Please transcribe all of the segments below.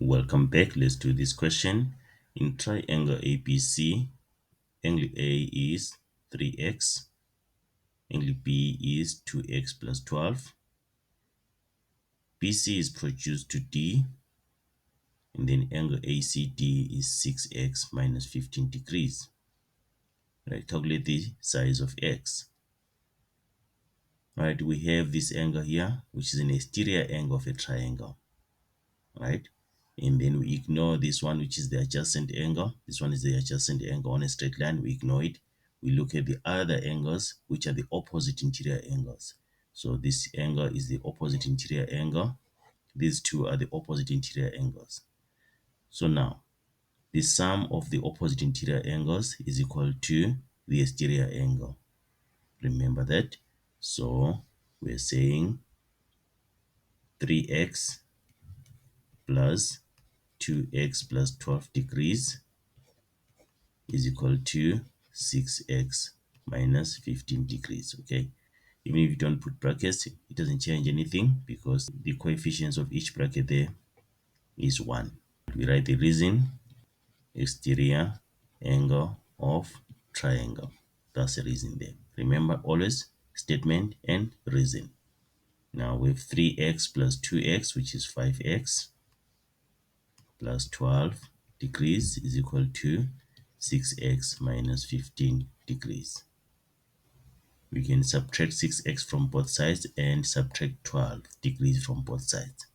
Welcome back. Let's do this question. In triangle ABC, angle A is 3x, angle B is 2x plus 12. BC is produced to D, and then angle ACD is 6x minus 15 degrees. Right, calculate the size of x. Right, we have this angle here, which is an exterior angle of a triangle. Right, and then we ignore this one, which is the adjacent angle. This one is the adjacent angle on a straight line. We ignore it. We look at the other angles, which are the opposite interior angles. So this angle is the opposite interior angle. These two are the opposite interior angles. So now the sum of the opposite interior angles is equal to the exterior angle. Remember that. So we're saying 3x plus 2x plus 12 degrees is equal to 6x minus 15 degrees. Okay, even if you don't put brackets, it doesn't change anything because the coefficients of each bracket there is 1. We write the reason: exterior angle of triangle. That's the reason there. Remember, always statement and reason. Now we have 3x plus 2x, which is 5x, plus 12 degrees is equal to 6x minus 15 degrees. We can subtract 6x from both sides and subtract 12 degrees from both sides.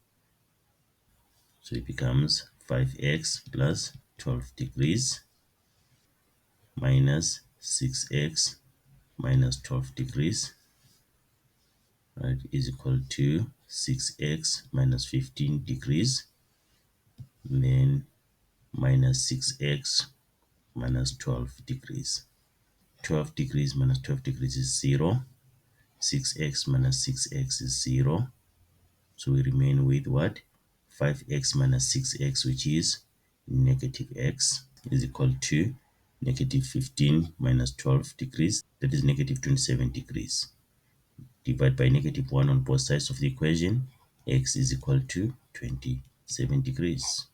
So it becomes 5x plus 12 degrees minus 6x minus 12 degrees, right, is equal to 6x minus 15 degrees, then minus 6x minus 12 degrees. 12 degrees minus 12 degrees is 0. 6x minus 6x is 0. So we remain with what? 5x minus 6x, which is negative x, is equal to negative 15 minus 12 degrees. That is negative 27 degrees. Divide by negative 1 on both sides of the equation. X is equal to 27 degrees.